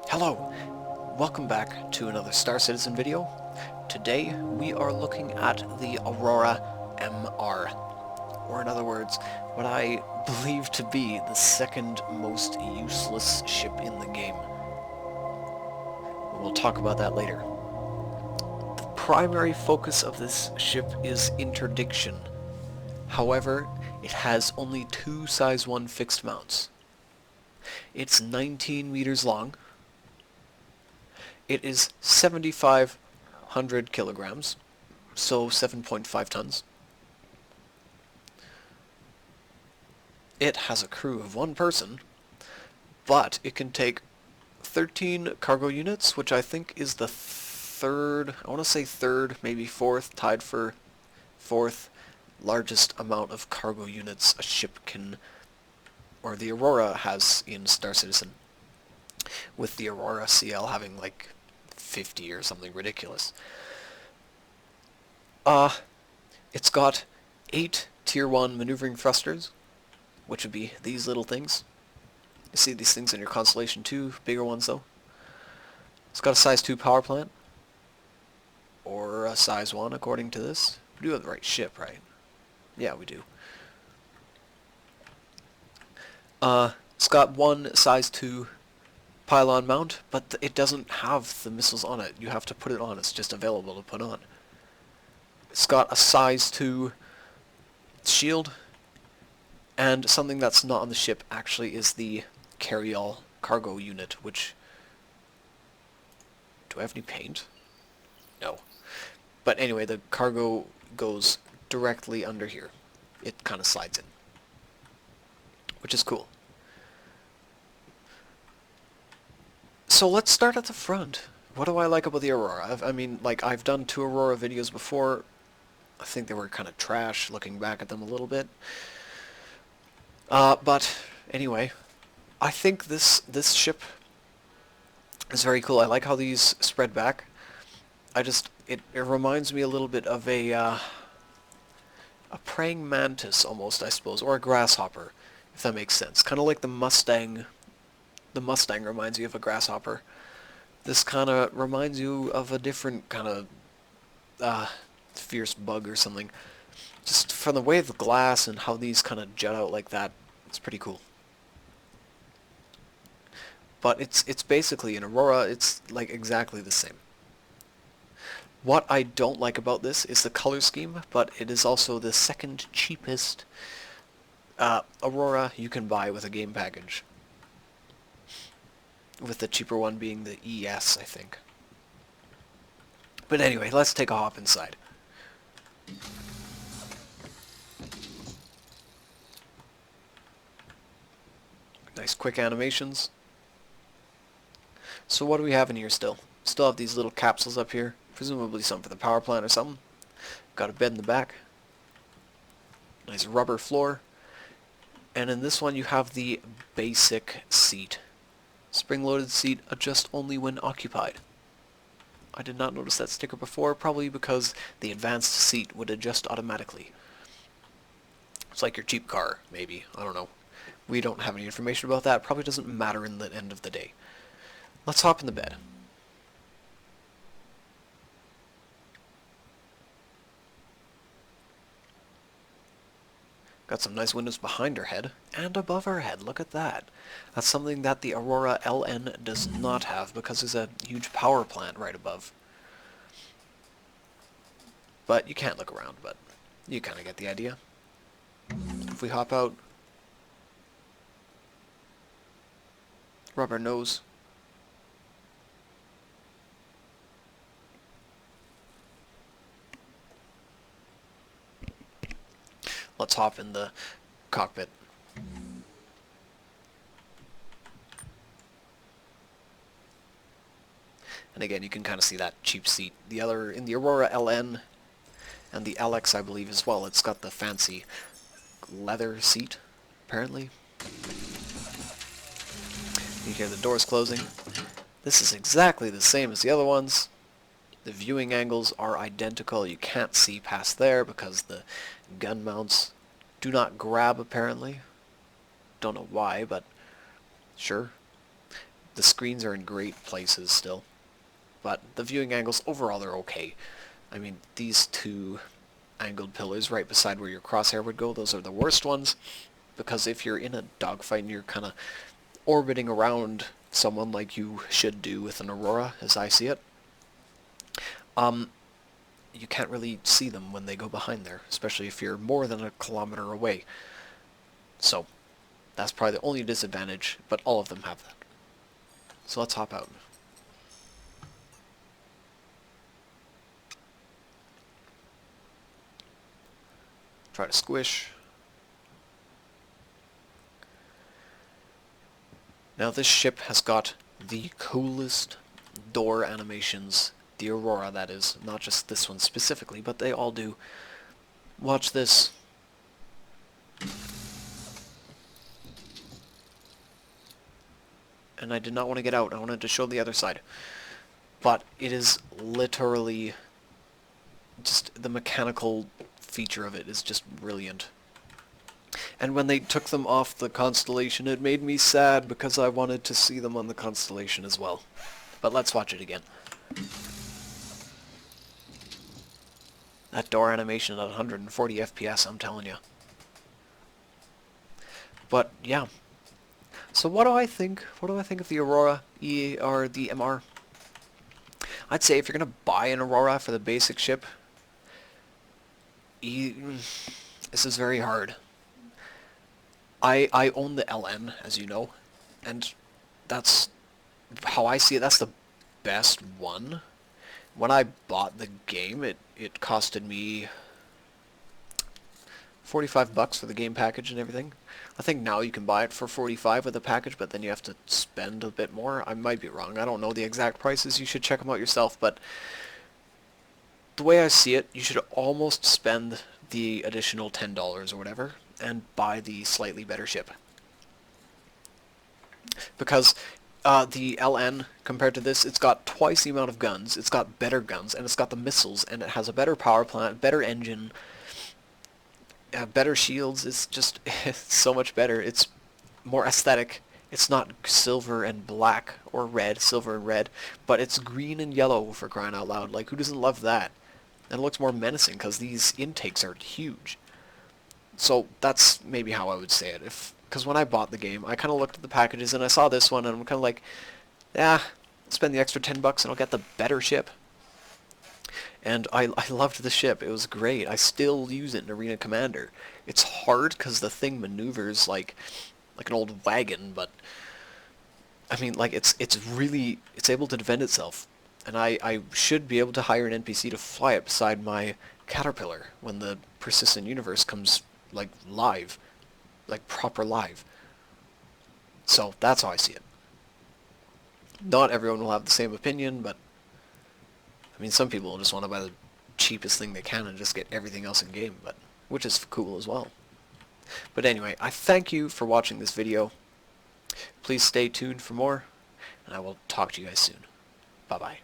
Hello, welcome back to another Star Citizen video. Today we are looking at the Aurora MR, or in other words, what I believe to be the second most useless ship in the game. We'll talk about that later. The primary focus of this ship is interdiction. However, it has only two size 1 fixed mounts. It's 19 meters long. It is 7,500 kilograms, so 7.5 tons. It has a crew of 1 person, but it can take 13 cargo units, which I think is the third, I want to say third, maybe fourth, tied for fourth largest amount of cargo units a ship can, or the Aurora has in Star Citizen, with the Aurora CL having like 50 or something ridiculous. It's got 8 tier 1 maneuvering thrusters, which would be these little things. You see these things in your Constellation 2, bigger ones though. It's got a size 2 power plant, or a size 1 according to this. We do have the right ship, right? Yeah, we do. It's got 1 size 2 pylon mount, but it doesn't have the missiles on it. You have to put it on. It's just available to put on. It's got a size 2 shield, and something that's not on the ship actually is the carry-all cargo unit, which... Do I have any paint? No. But anyway, the cargo goes directly under here. It kind of slides in, which is cool. So let's start at the front. What do I like about the Aurora? I mean, like, I've done 2 Aurora videos before. I think they were kind of trash, looking back at them a little bit. But anyway, I think this ship is very cool. I like how these spread back. It reminds me a little bit of a praying mantis almost, I suppose, or a grasshopper, if that makes sense. Kind of like the Mustang. The Mustang reminds you of a grasshopper. This kind of reminds you of a different kind of fierce bug or something. Just from the way of the glass and how these kind of jut out like that, it's pretty cool. But it's basically an Aurora. It's like exactly the same. What I don't like about this is the color scheme, but it is also the second cheapest Aurora you can buy with a game package. With the cheaper one being the ES, I think. But anyway, let's take a hop inside. Nice quick animations. So what do we have in here still? Still have these little capsules up here. Presumably something for the power plant or something. Got a bed in the back. Nice rubber floor. And in this one you have the basic seat. Spring-loaded seat, adjust only when occupied. I did not notice that sticker before, probably because the advanced seat would adjust automatically. It's like your cheap car, maybe. I don't know. We don't have any information about that. Probably doesn't matter in the end of the day. Let's hop in the bed. Got some nice windows behind our head, and above our head, look at that. That's something that the Aurora LN does not have, because there's a huge power plant right above. But you can't look around, but you kind of get the idea. If we hop out, rub our nose. Let's hop in the cockpit. And again, you can kind of see that cheap seat. The other, in the Aurora LN and the LX, I believe as well, it's got the fancy leather seat, apparently. You hear the doors closing. This is exactly the same as the other ones. The viewing angles are identical. You can't see past there because the gun mounts do not grab, apparently. Don't know why, but sure. The screens are in great places still. But the viewing angles, overall, they're okay. I mean, these two angled pillars right beside where your crosshair would go, those are the worst ones. Because if you're in a dogfight and you're kind of orbiting around someone like you should do with an Aurora, as I see it, you can't really see them when they go behind there, especially if you're more than a kilometer away. So, that's probably the only disadvantage, but all of them have that. So let's hop out. Try to squish. Now this ship has got the coolest door animations, the Aurora that is, not just this one specifically, but they all do. Watch this. And I did not want to get out, I wanted to show the other side. But it is literally just the mechanical feature of it is just brilliant. And when they took them off the Constellation, it made me sad because I wanted to see them on the Constellation as well. But let's watch it again. That door animation at 140 FPS, I'm telling you. But yeah. So what do I think? What do I think of the Aurora or the MR? I'd say if you're gonna buy an Aurora for the basic ship, this is very hard. I own the LN, as you know, and that's how I see it. That's the best one. When I bought the game, it costed me $45 for the game package and everything. I think now you can buy it for $45 with the package, but then you have to spend a bit more. I might be wrong. I don't know the exact prices. You should check them out yourself, but the way I see it, you should almost spend the additional $10 or whatever and buy the slightly better ship. Because the LN, compared to this, it's got twice the amount of guns, it's got better guns, and it's got the missiles, and it has a better power plant, better engine, better shields. It's just it's so much better. It's more aesthetic. It's not silver and black or red, silver and red, but it's green and yellow, for crying out loud. Like, who doesn't love that? And it looks more menacing because these intakes are huge. So that's maybe how I would say it. Because when I bought the game, I kind of looked at the packages and I saw this one and I'm kind of like, yeah, spend the extra $10 and I'll get the better ship. And I loved the ship. It was great. I still use it in Arena Commander. It's hard because the thing maneuvers like an old wagon, but I mean, like, it's able to defend itself. And I should be able to hire an NPC to fly it beside my Caterpillar when the Persistent Universe comes, like, live. Like, proper live. So, that's how I see it. Not everyone will have the same opinion, but I mean, some people just want to buy the cheapest thing they can and just get everything else in game, but which is cool as well. But anyway, I thank you for watching this video. Please stay tuned for more, and I will talk to you guys soon. Bye-bye.